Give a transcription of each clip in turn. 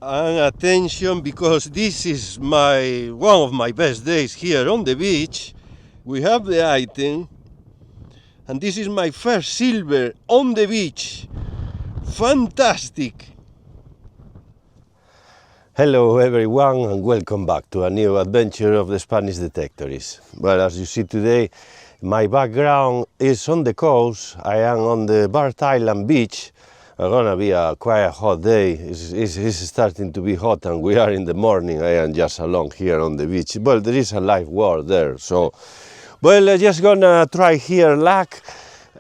And attention, because this is one of my best days here on the beach. We have the item, and this is my first silver on the beach. Fantastic! Hello everyone, and welcome back to a new adventure of the Spanish Detectorist. Well, as you see today, my background is on the coast. I am on the Burntisland beach. It's gonna be a quite hot day. It's starting to be hot, and we are in the morning. I am just alone here on the beach. Well, there is a live wall there, so well, I'm just gonna try here luck.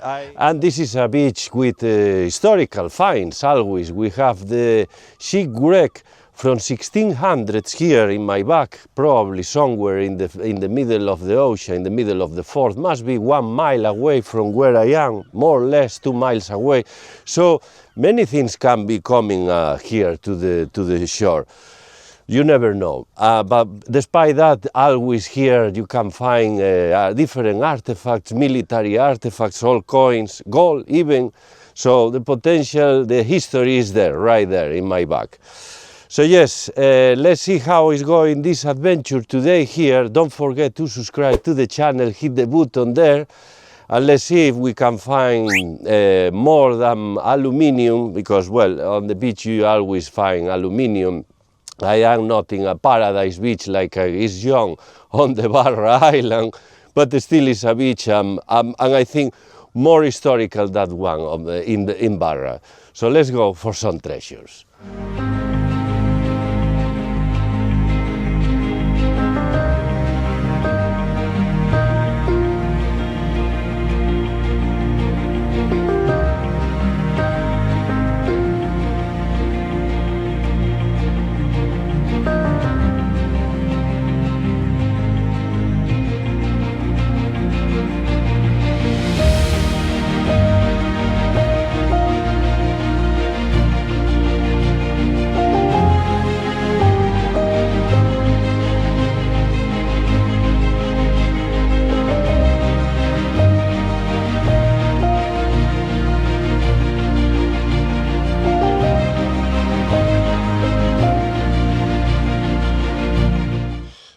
And this is a beach with historical finds. Always we have the shipwreck from 1600s here in my back, probably somewhere in the middle of the ocean, in the middle of the fort. Must be 1 mile away from where I am, more or less 2 miles away. So many things can be coming here to the shore. You never know. But despite that, always here you can find different artifacts, military artifacts, old coins, gold even. So the potential, the history is there, right there in my back. So yes, let's see how is going this adventure today here. Don't forget to subscribe to the channel, hit the button there, and let's see if we can find more than aluminium, because well, on the beach you always find aluminium. I am not in a paradise beach like is young on the Barra Island, but still is a beach, and I think more historical than one in Barra. So let's go for some treasures.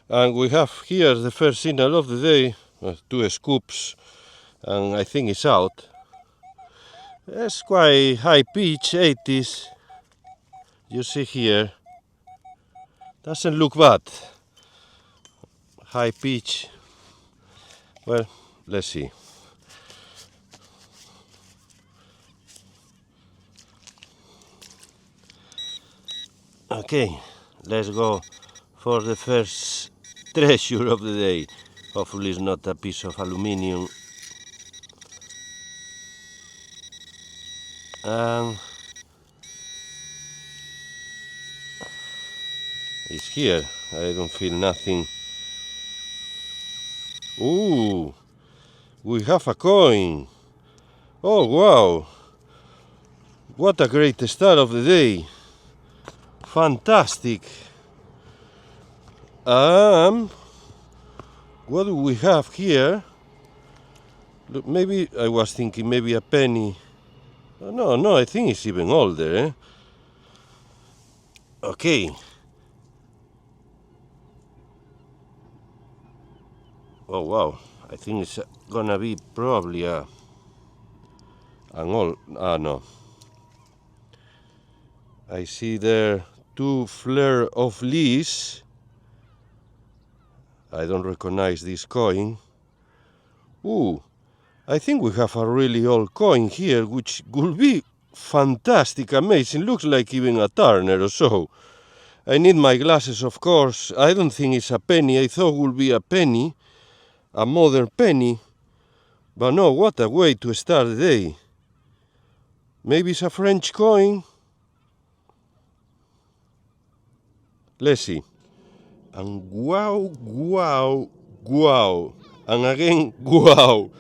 And we have here the first signal of the day, 2 scoops, and I think it's out. It's quite high pitch, 80s. You see here, doesn't look bad. High pitch. Well, let's see. Okay, let's go for the first treasure of the day. Hopefully it's not a piece of aluminium. And it's here. I don't feel nothing. Ooh, we have a coin. Oh wow, what a great start of the day. Fantastic. What do we have here? Look, maybe I was thinking maybe a penny. No, I think it's even older, eh? Okay. Oh wow, I think it's gonna be probably an old, no. I see there 2 fleur of lis. I don't recognize this coin. Ooh, I think we have a really old coin here, which could be fantastic, amazing. Looks like even a Turner or so. I need my glasses, of course. I don't think it's a penny. I thought it would be a penny, a modern penny. But no, what a way to start the day. Maybe it's a French coin. Let's see. And wow, and again, wow.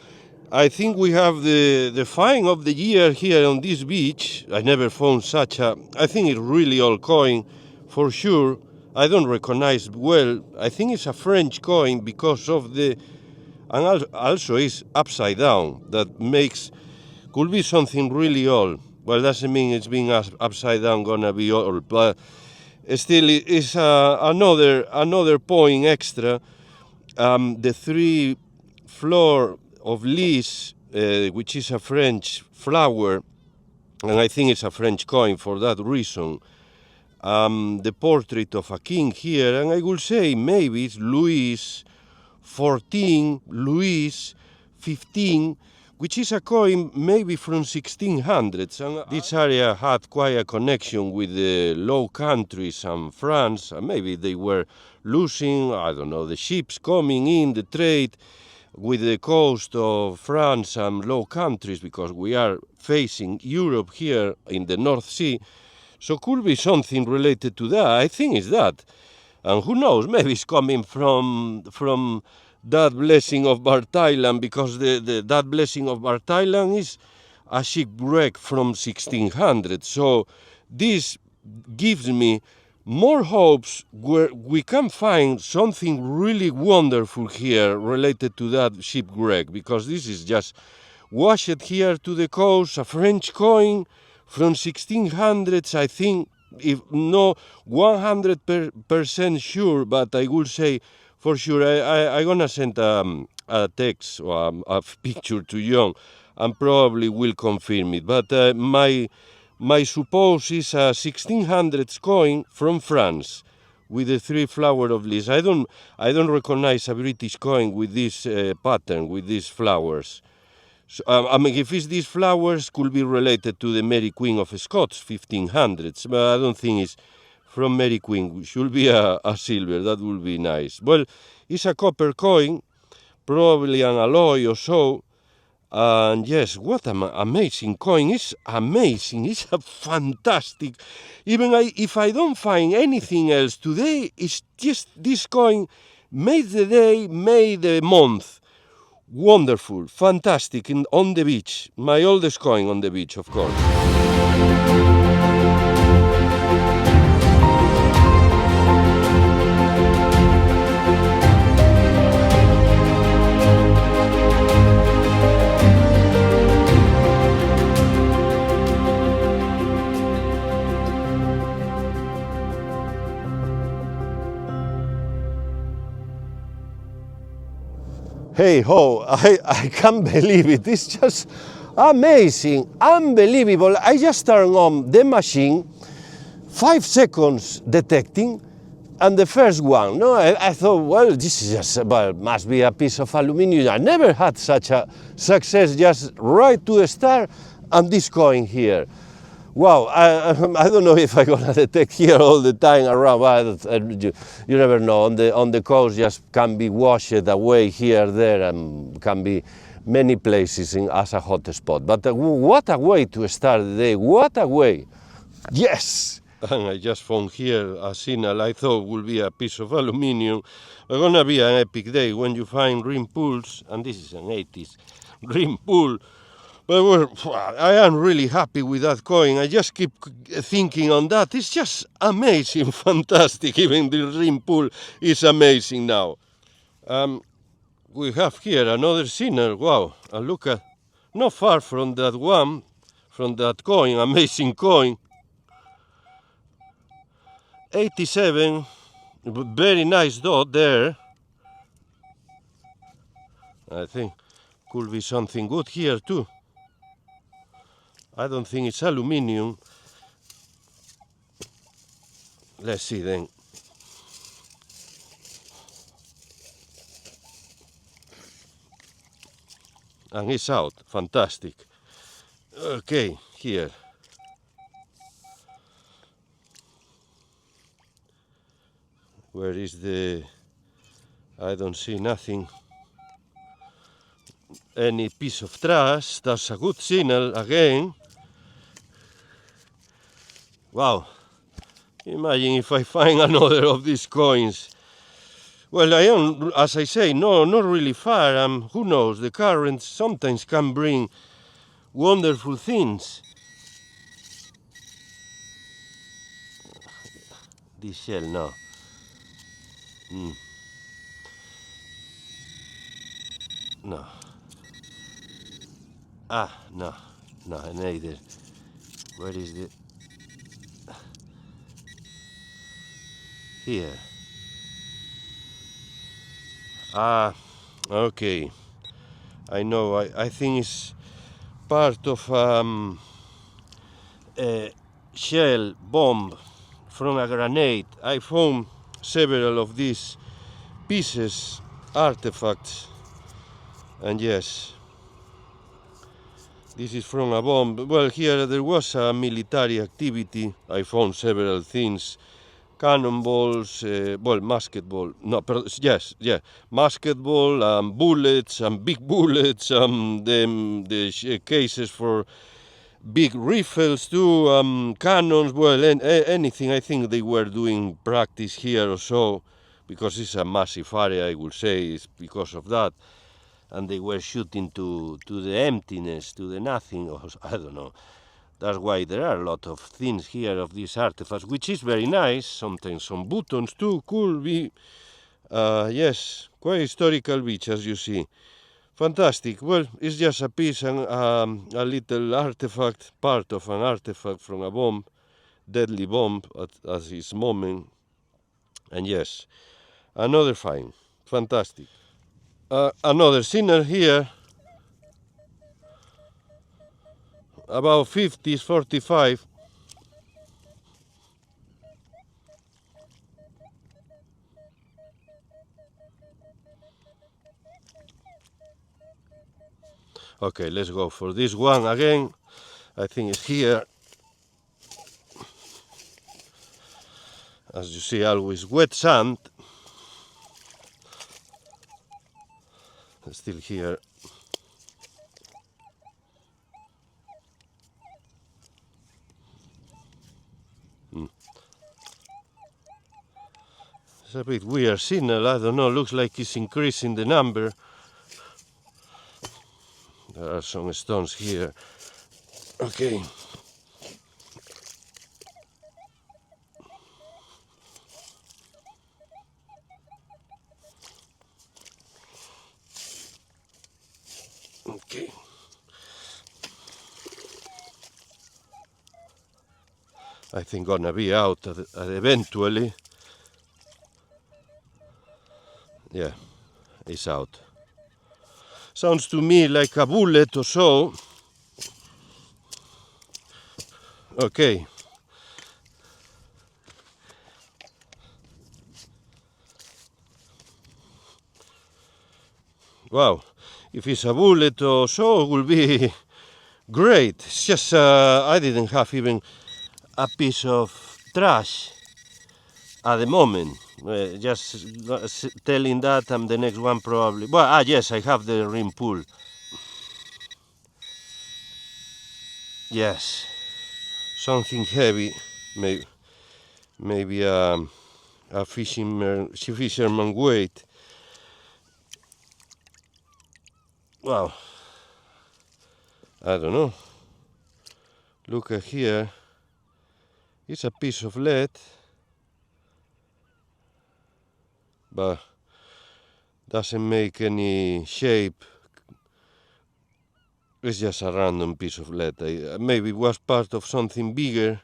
I think we have the find of the year here on this beach. I never found such a, I think it's really old coin, for sure. I don't recognize well. I think it's a French coin because of the, and also it's upside down. That makes, could be something really old. Well, doesn't mean it's being upside down gonna be old, but Still, is another point extra. The 3 floor of Lis, which is a French flower, and I think it's a French coin for that reason. The portrait of a king here, and I would say maybe it's Louis XIV, Louis XV, which is a coin maybe from 1600s. And this area had quite a connection with the Low Countries and France. And maybe they were losing, I don't know, the ships coming in, the trade with the coast of France and Low Countries, because we are facing Europe here in the North Sea. So could be something related to that. I think it's that. And who knows, maybe it's coming from that Blessing of Burntisland, because that Blessing of Burntisland is a shipwreck from 1600. So this gives me more hopes where we can find something really wonderful here related to that shipwreck, because this is just washed here to the coast, a French coin from 1600s, I think, if no 100% sure, but I will say for sure. I'm gonna send a text or a picture to John, and probably will confirm it. But my suppose is a 1600s coin from France with the 3 flower of Lis. I don't recognize a British coin with this pattern, with these flowers. So, I mean, if it's these flowers, could be related to the Mary Queen of Scots, 1500s, but I don't think it's from Mary Queen. It should be a silver, that would be nice. Well, it's a copper coin, probably an alloy or so, and yes, what an amazing coin. It's amazing, it's a fantastic. Even if I don't find anything else today, it's just this coin made the day, made the month. Wonderful, fantastic, on the beach. My oldest coin on the beach, of course. Hey ho, I can't believe it. It's just amazing, unbelievable. I just turned on the machine, 5 seconds detecting, and the first one, no, I thought, well, this is just, well, must be a piece of aluminum. I never had such a success, just right to the start, and this coin here. Wow, I don't know if I'm gonna detect here all the time around, but you never know. On the coast, just can be washed away here, there, and can be many places as a hot spot. But what a way to start the day! What a way! Yes. And I just found here a signal I thought would be a piece of aluminium. It's gonna be an epic day when you find rim pools, and this is an 80s rim pool. But I am really happy with that coin. I just keep thinking on that. It's just amazing, fantastic. Even the rim pool is amazing now. We have here another signal. Wow, and look at, not far from that one, from that coin, amazing coin. 87, very nice dot there. I think could be something good here too. I don't think it's aluminium. Let's see then. And it's out. Fantastic. Okay, here. Where is the... I don't see nothing. Any piece of trash. That's a good signal again. Wow. Imagine if I find another of these coins. Well, I am, as I say, not really far. Who knows? The currents sometimes can bring wonderful things. This shell, no. No. No, neither. Where is the... here. Ah, okay. I know. I think it's part of a shell bomb from a grenade. I found several of these pieces, artifacts, and yes, this is from a bomb. Well, here there was a military activity. I found several things. Cannonballs, well, musketball, no, yes, yeah, musketball, bullets, big bullets, the cases for big rifles too, cannons, well, anything. I think they were doing practice here or so, because it's a massive area, I would say, it's because of that. And they were shooting to the emptiness, to the nothing, or I don't know. That's why there are a lot of things here of these artifacts, which is very nice. Sometimes some buttons too, cool. Yes, quite historical beach, as you see. Fantastic. Well, it's just a piece and a little artifact, part of an artifact from a bomb, deadly bomb at this moment. And yes, another find. Fantastic. Another sinner here, about 50s, 45. Okay, let's go for this one again. I think it's here. As you see, always wet sand. Still here. It's a bit weird signal, I don't know, looks like it's increasing the number. There are some stones here. Okay. Okay. I think gonna be out eventually. Yeah, it's out. Sounds to me like a bullet or so. Okay. Wow, if it's a bullet or so, it will be great. It's just I didn't have even a piece of trash at the moment. Just telling that, and the next one probably. Well, yes, I have the rim pool. Yes, something heavy, maybe a fisherman weight. Wow, I don't know. Look at here. It's a piece of lead, but doesn't make any shape. It's just a random piece of lead. Maybe it was part of something bigger,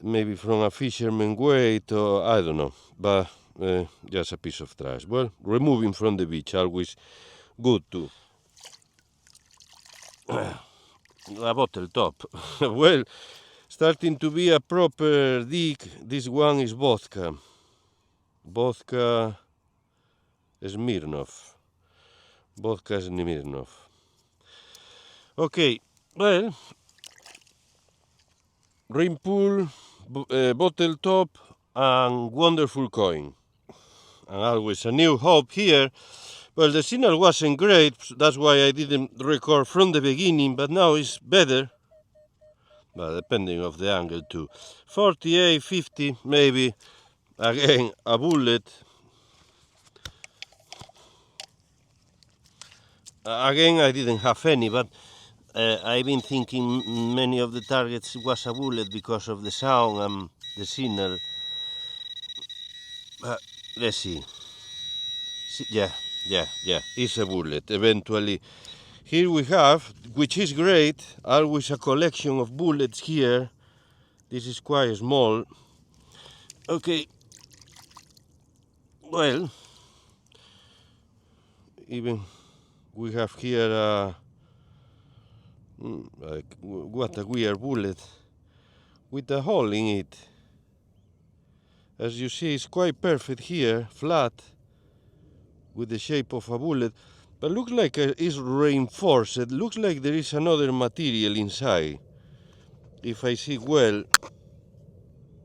maybe from a fisherman weight, or I don't know, but just a piece of trash. Well, removing from the beach, always good too. A bottle top. Well, starting to be a proper dig. This one is vodka. Vodka Smirnoff. Vodka Smirnoff. Okay, well, rim pool, bottle top, and wonderful coin. And always a new hope here. Well, the signal wasn't great, that's why I didn't record from the beginning, but now it's better. Well, depending of the angle too. 48, 50, maybe. Again, a bullet. Again, I didn't have any, but I've been thinking many of the targets was a bullet because of the sound and the signal. Let's see. Yeah, it's a bullet, eventually. Here we have, which is great, always a collection of bullets here. This is quite small. Okay, Well, even we have here what a weird bullet with a hole in it. As you see, it's quite perfect here, flat, with the shape of a bullet, but looks like it's reinforced. It looks like there is another material inside. If I see well,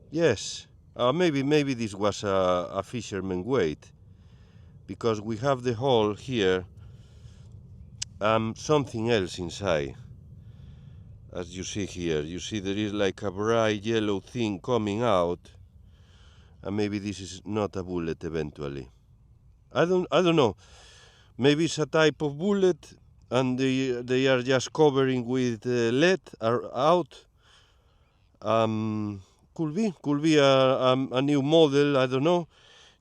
yes, maybe this was a fisherman weight, because we have the hole here, something else inside. As you see here, you see there is like a bright yellow thing coming out, and maybe this is not a bullet eventually. I don't know. Maybe it's a type of bullet, and they are just covering with lead out. Could be a new model. I don't know.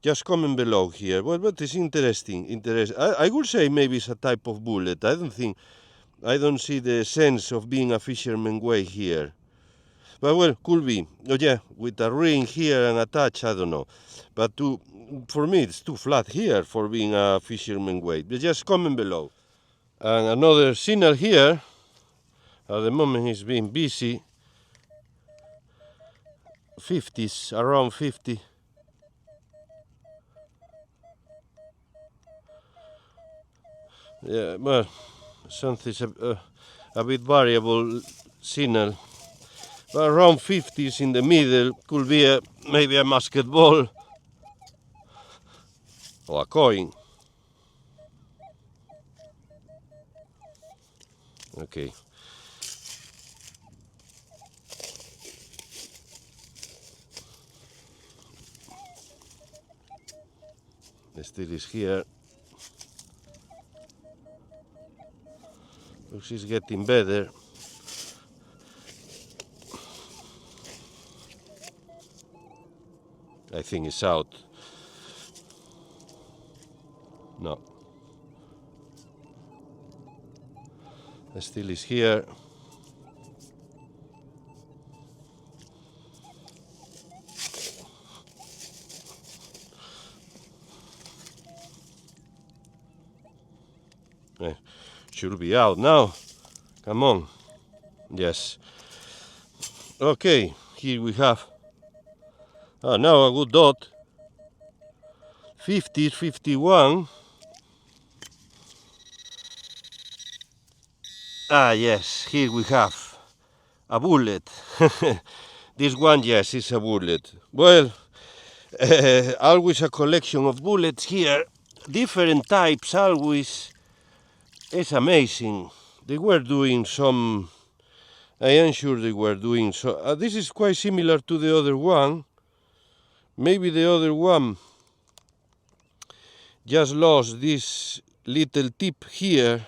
Just comment below here. Well, but it's interesting. I would say maybe it's a type of bullet. I don't see the sense of being a fisherman way here. But well, could be. Oh yeah, with a ring here and attached, I don't know. But for me, it's too flat here for being a fisherman weight. But just comment below. And another signal here. At the moment, it's being busy. 50s, around 50. Yeah, well, something's a bit variable signal. But around 50s in the middle, could be maybe a musket ball or a coin. Okay. The steel is here. Looks it's getting better. I think it's out. No. The steel is here. Should be out now. Come on. Yes. Okay, here we have. Now a good dot. 50, 51. Yes, here we have a bullet. This one, yes, is a bullet. Well, always a collection of bullets here. Different types, always. It's amazing. They were doing some. I am sure they were doing so. This is quite similar to the other one. Maybe the other one just lost this little tip here.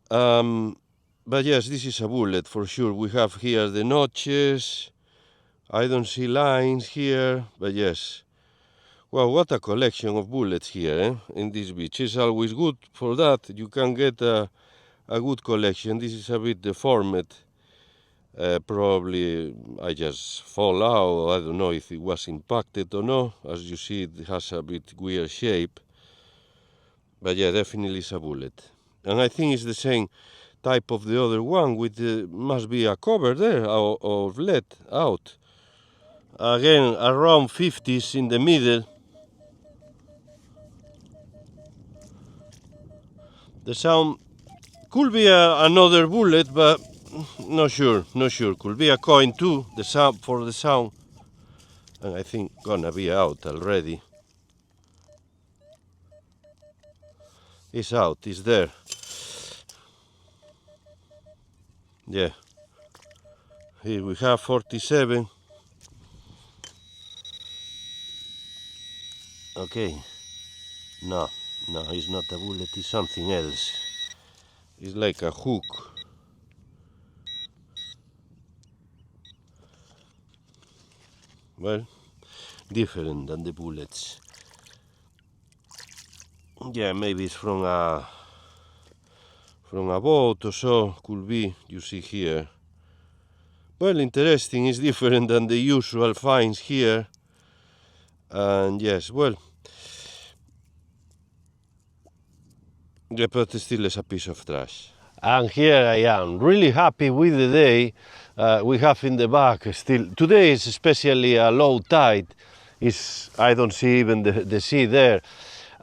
But yes, this is a bullet for sure. We have here the notches. I don't see lines here, but yes. Well, what a collection of bullets here in this beach. It's always good for that. You can get a good collection. This is a bit deformed. Probably I just fall out. I don't know if it was impacted or not. As you see, it has a bit weird shape. But yeah, definitely it's a bullet. And I think it's the same type of the other one with must be a cover there of lead out. Again, around 50s in the middle. The sound could be another bullet, but not sure. Could be a coin too. The sound for the sound, and I think gonna be out already. It's out. It's there. Yeah. Here we have 47. Okay. No, it's not a bullet. It's something else. It's like a hook. Well, different than the bullets. Yeah, maybe it's from a boat or so. Could be. You see here. Well, interesting. It's different than the usual finds here. And yes, well, Yeah, but still is a piece of trash. And here I am, really happy with the day. We have in the back still, today is especially a low tide. I don't see even the sea there.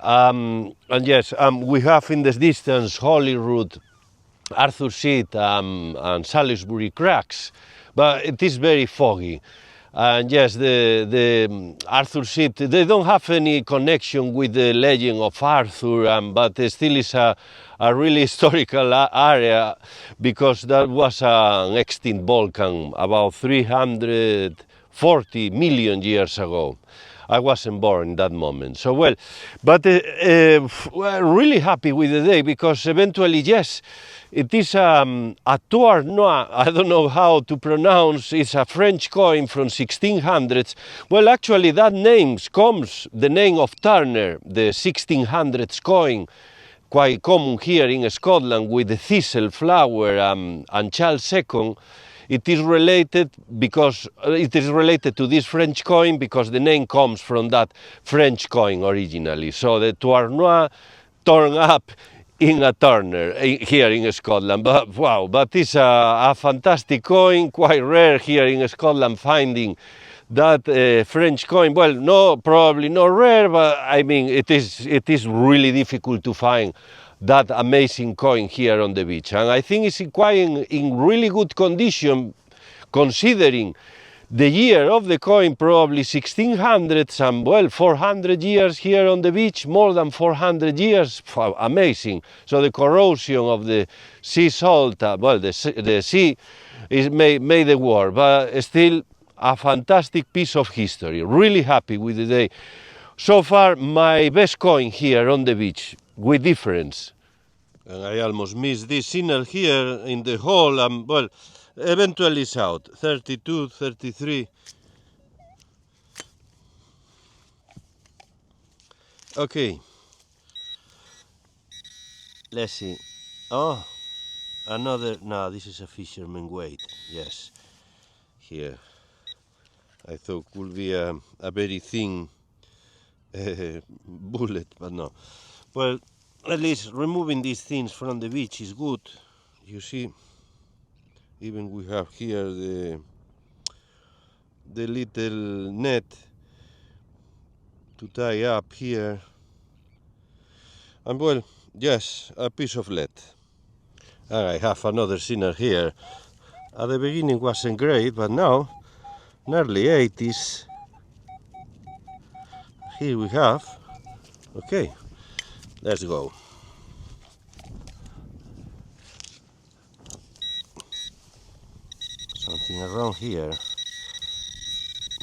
And yes, we have in the distance Holyrood, Arthur Seat, and Salisbury cracks, but it is very foggy. And yes, the Arthur Seat, they don't have any connection with the legend of Arthur, but it still is a really historical area because that was an extinct volcan about 340 million years ago. I wasn't born in that moment. So well, but we're really happy with the day because eventually, yes, it is a tournoi. I don't know how to pronounce. It's a French coin from 1600s. Well, actually, that name comes the name of Turner, the 1600s coin, quite common here in Scotland with the thistle flower and Charles II. It is related to this French coin because the name comes from that French coin originally. So the Tournois turned up in a Turner here in Scotland. But wow, but it's a fantastic coin, quite rare here in Scotland finding that French coin. Well, no, probably not rare, but I mean it is really difficult to find that amazing coin here on the beach, and I think it's quite in really good condition considering the year of the coin, probably 1600s, and well, 400 years here on the beach, more than 400 years, amazing. So the corrosion of the sea salt, the sea is made the war, but still a fantastic piece of history. Really happy with the day. So far, my best coin here on the beach, with difference. And I almost missed this signal here in the hole, well, eventually it's out, 32, 33. Okay, let's see. Oh, another, no, this is a fisherman weight, yes, here. I thought could be a very thin bullet, but no. Well, at least removing these things from the beach is good. You see, even we have here the little net to tie up here. And well, yes, a piece of lead. And I have another sinner here. At the beginning wasn't great, but now, in early 80s, here we have. Okay, let's go. Something around here.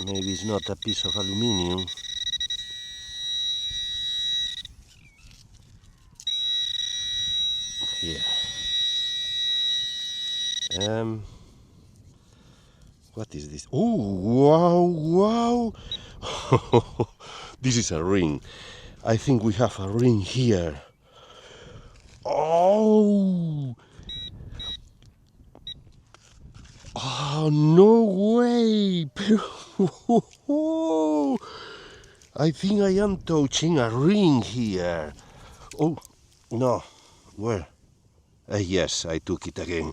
Maybe it's not a piece of aluminium. Here. What is this? Oh, wow, wow. This is a ring. I think we have a ring here. Oh, no way. I think I am touching a ring here. Oh, no. Where? Yes, I took it again.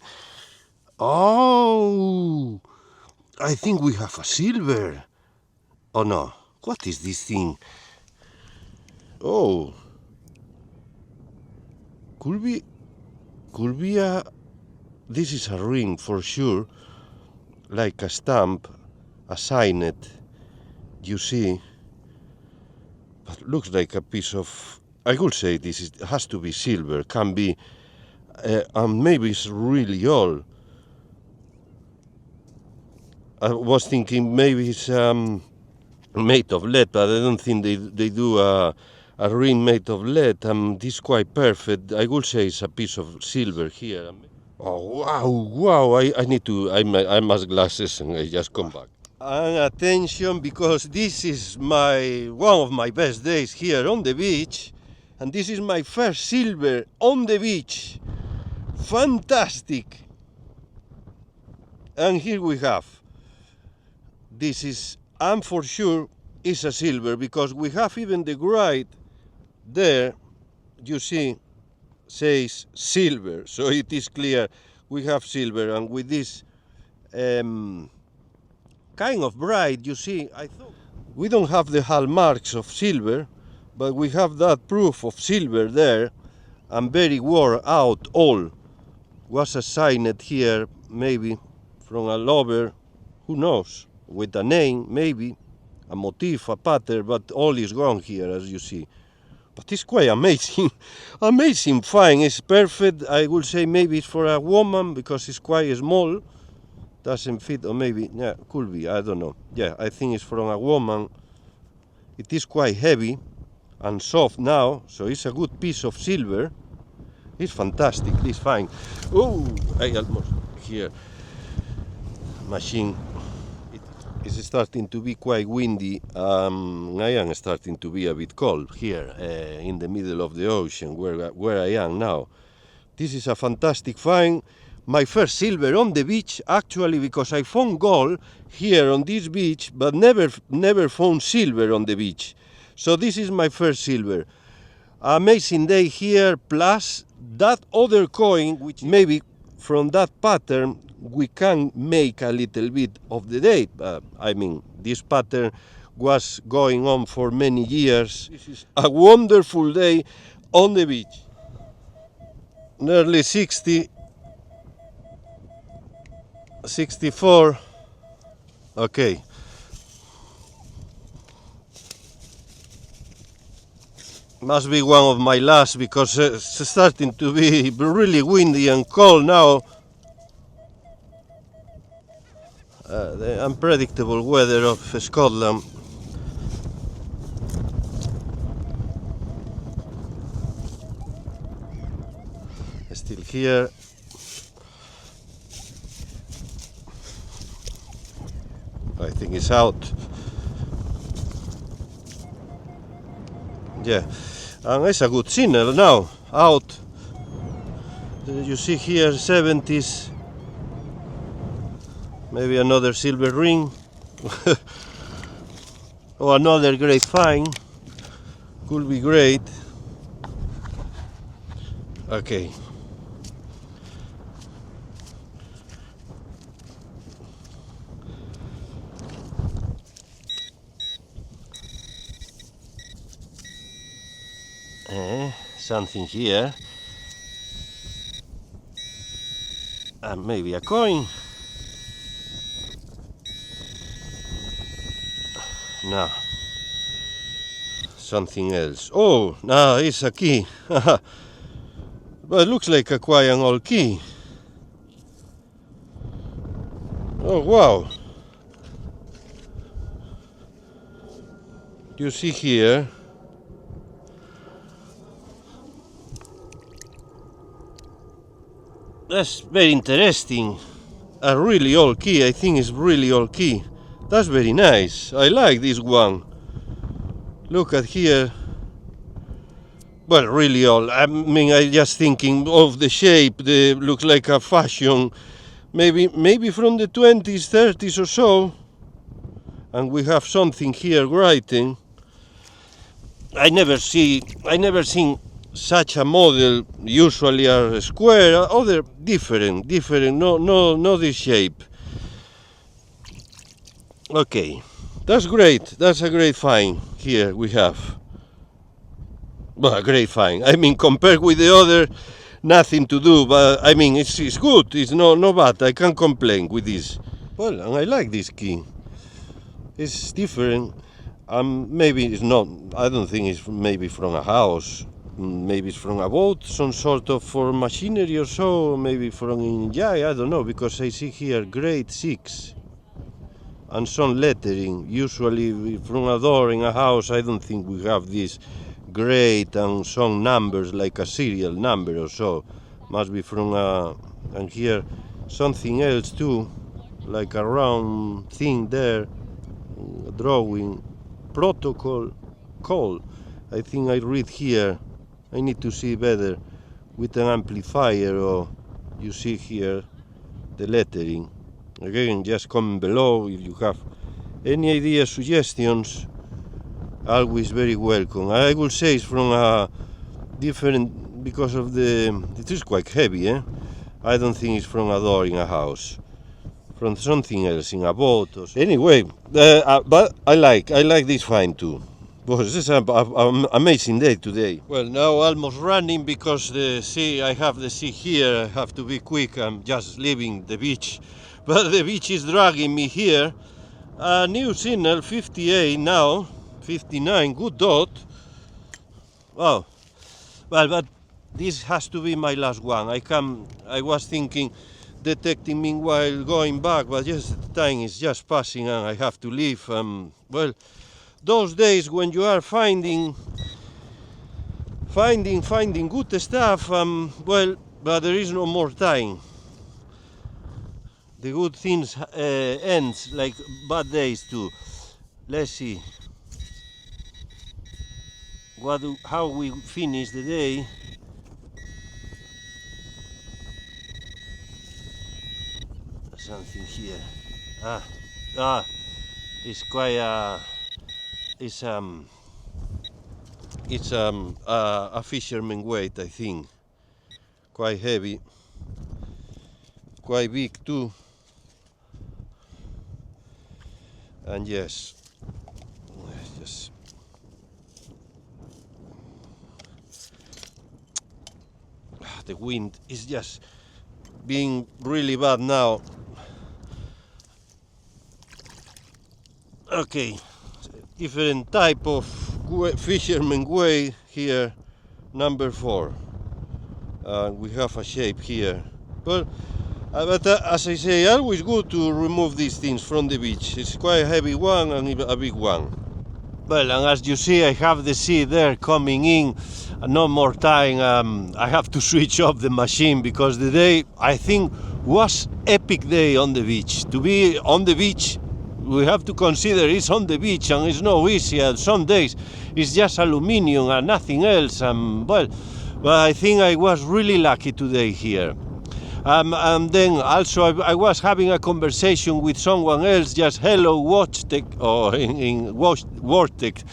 Oh, I think we have a silver. Oh no, what is this thing? Oh, could be a, this is a ring for sure, like a stamp, a signet, you see, but looks like a piece of, I would say this has to be silver, can be, and maybe it's really old. I was thinking maybe it's made of lead, but I don't think they do a ring made of lead. This is quite perfect. I would say it's a piece of silver here. Oh wow! I must glasses and I just come back. And attention, because this is one of my best days here on the beach, and this is my first silver on the beach. Fantastic! And here we have. This is, and for sure, is a silver because we have even the gride there. You see, says silver, so it is clear we have silver. And with this kind of bright, you see, I thought we don't have the hallmarks of silver, but we have that proof of silver there, and very worn out all. Was assigned here, maybe from a lover, who knows, with a name, maybe, a motif, a pattern, but all is gone here, as you see. But it's quite amazing, amazing fine, it's perfect. I would say maybe it's for a woman, because it's quite small, doesn't fit, or maybe, yeah, could be, I don't know. Yeah, I think it's from a woman. It is quite heavy and soft now, so it's a good piece of silver. It's fantastic, this fine. Oh, I almost here. Machine. It is starting to be quite windy. I am starting to be a bit cold here in the middle of the ocean where I am now. This is a fantastic find. My first silver on the beach, actually, because I found gold here on this beach, but never found silver on the beach. So this is my first silver. Amazing day here, plus that other coin, which maybe from that pattern we can make a little bit of the date. I mean, this pattern was going on for many years. This is a wonderful day on the beach. Nearly 60, 64, okay. Must be one of my last, because it's starting to be really windy and cold now. The unpredictable weather of Scotland. Still here. I think it's out. Yeah, and it's a good signal now, out. You see here 70s, maybe another silver ring, or another great find, could be great. Okay. Something here, and maybe a coin. No, something else. Oh, no, it's a key. But it looks like a quite an old key. Oh, wow. You see here, that's very interesting. A really old key, I think it's really old key. That's very nice. I like this one. Look at here. Well, really old. I mean, I just thinking of the shape. The looks like a fashion. Maybe from the 20s, 30s or so. And we have something here writing. I never seen such a model. Usually are square, other different. No this shape. Okay, that's great. That's a great find. Here we have. Well, a great find. I mean, compared with the other, nothing to do. But I mean, it's good. It's no bad. I can't complain with this. Well, and I like this key. It's different. Maybe it's not. I don't think it's maybe from a house. Maybe it's from a boat, some sort of for machinery or so. Maybe from I don't know, because I see here grade 6 and some lettering. Usually from a door in a house, I don't think we have this grade and some numbers like a serial number or so. Must be from and here something else too, like a round thing there, drawing, protocol, call. I think I read here. I need to see better with an amplifier, or you see here the lettering. Again, just comment below if you have any ideas, suggestions. Always very welcome. I will say it's from a different because of it is quite heavy, eh? I don't think it's from a door in a house, from something else in a boat or so. Anyway, but I like this find too. Well, this is an amazing day today. Well, now almost running because the sea, I have the sea here, I have to be quick, I'm just leaving the beach. But the beach is dragging me here. A new signal, 58 now, 59, good dot. Wow, well, but this has to be my last one. I was thinking, detecting meanwhile going back, but yes, the time is just passing and I have to leave. Well, those days when you are finding good stuff, well, but there is no more time. The good things ends like bad days too. Let's see how we finish the day. Something here. It's quite it's a fisherman weight, I think. Quite heavy, quite big too. And yes, just the wind is just being really bad now. Okay, different type of fisherman way here, number 4. We have a shape here, but as I say, always good to remove these things from the beach. It's quite a heavy one and a big one. Well, and as you see, I have the sea there coming in. No more time. I have to switch off the machine because the day, I think, was epic day on the beach. To be on the beach, we have to consider it's on the beach and it's no easy. And some days it's just aluminium and nothing else. Well, I think I was really lucky today here. And then also I was having a conversation with someone else, just hello Watchtech, or in Watchtech.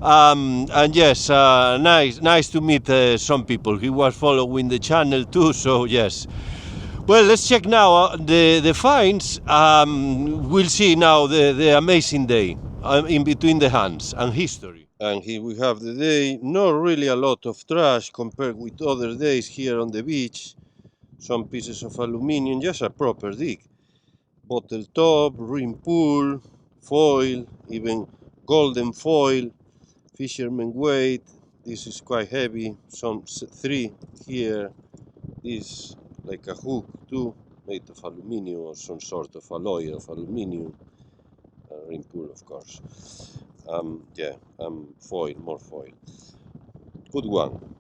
And yes, nice to meet some people. He was following the channel too, so yes. Well, let's check now the finds. We'll see now the amazing day in between the hands and history. And here we have the day. Not really a lot of trash compared with other days here on the beach. Some pieces of aluminium, just a proper dig. Bottle top, ring pull, foil, even golden foil, fisherman weight. This is quite heavy, some 3 here. This like a hook too, made of aluminium or some sort of alloy of aluminium. Ring pull, of course. Foil, more foil. Good one.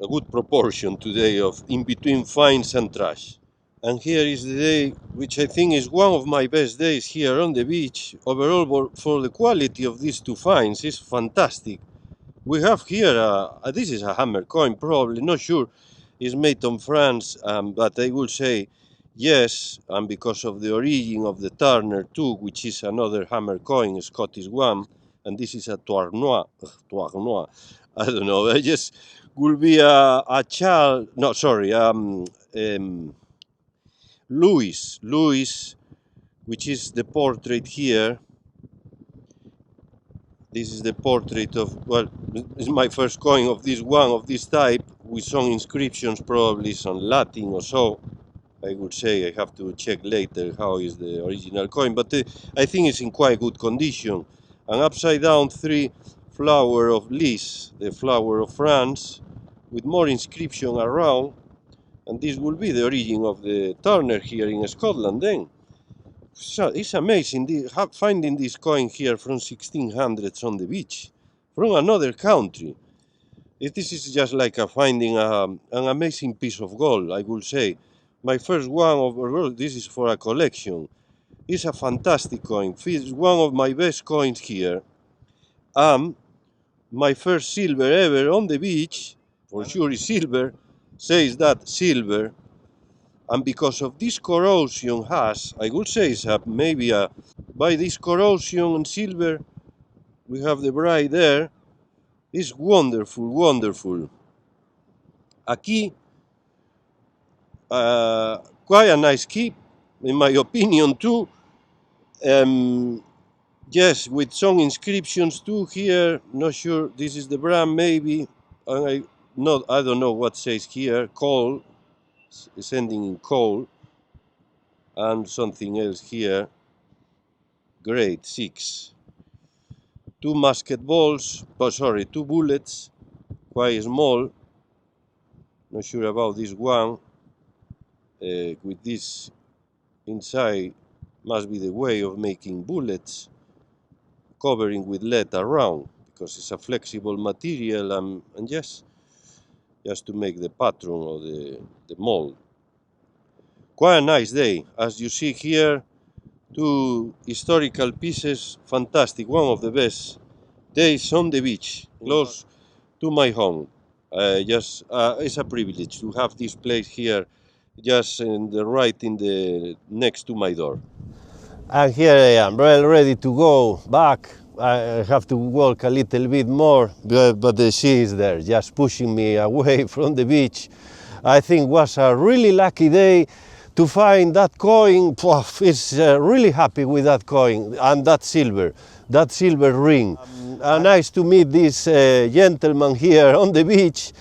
A good proportion today of in between finds and trash. And here is the day which I think is one of my best days here on the beach. Overall, for the quality of these 2 finds, is fantastic. We have here, this is a hammer coin, probably, not sure, it's made in France, but I will say yes, and because of the origin of the Turner too, which is another hammer coin, a Scottish one, and this is a Tournois, I don't know, I just will be a child, no, sorry, Louis, which is the portrait here. This is the portrait of, well, this is my first coin of this one, of this type, with some inscriptions, probably some Latin or so. I would say I have to check later how is the original coin, but I think it's in quite good condition. An upside down 3 flower of lis, the flower of France, with more inscription around, and this will be the origin of the Turner here in Scotland then. So it's amazing finding this coin here from 1600s on the beach, from another country. This is just like finding an amazing piece of gold, I would say. My first one overall, this is for a collection. It's a fantastic coin. It's one of my best coins here. My first silver ever on the beach, for sure is silver, says that silver. And because of this corrosion I would say it's maybe by this corrosion and silver, we have the bright there. It's wonderful, wonderful. a key, quite a nice key, in my opinion too. Yes, with some inscriptions too here. Not sure this is the brand, maybe. I don't know what says here. Coal, it's ending in coal, and something else here. Grade 6. Two musket balls. Oh, sorry, two bullets, quite small. Not sure about this one. With this inside, must be the way of making bullets, covering with lead around, because it's a flexible material, and yes, just to make the pattern or the mold. Quite a nice day. As you see here, two historical pieces, fantastic, one of the best days on the beach, close to my home. It's a privilege to have this place here, just next to my door. And here I am, well, ready to go back. I have to walk a little bit more, but the sea is there, just pushing me away from the beach. I think it was a really lucky day to find that coin. It's really happy with that coin and that silver ring. Nice to meet this gentleman here on the beach.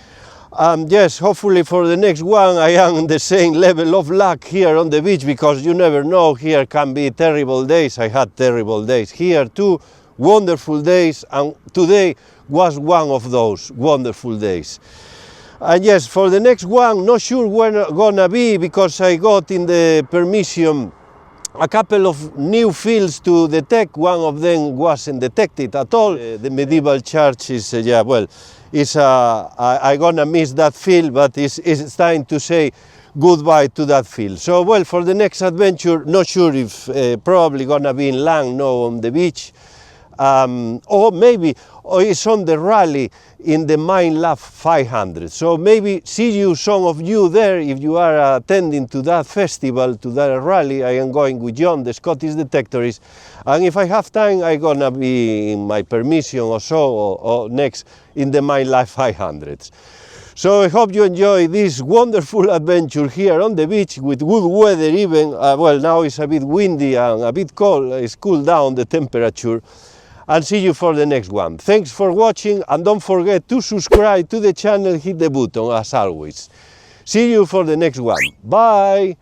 Yes, hopefully for the next one I am on the same level of luck here on the beach, because you never know, here can be terrible days. I had terrible days here too, wonderful days, and today was one of those wonderful days. And yes, for the next one, not sure when gonna be, because I got in the permission a couple of new fields to detect. One of them wasn't detected at all. The medieval church is, I'm gonna miss that field, but it's time to say goodbye to that field. So, well, for the next adventure, not sure if probably gonna be in land, no, on the beach. Or maybe it's on the rally in the Mine Lab 500. So maybe see you, some of you there, if you are attending to that festival, to that rally. I am going with John, the Scottish Detectorist, and if I have time, I'm gonna be in my permission or so, or next in the Mine Lab 500s. So I hope you enjoy this wonderful adventure here on the beach with good weather even. Well, now it's a bit windy and a bit cold. It's cooled down the temperature. And see you for the next one. Thanks for watching, and don't forget to subscribe to the channel, hit the button as always. See you for the next one. Bye!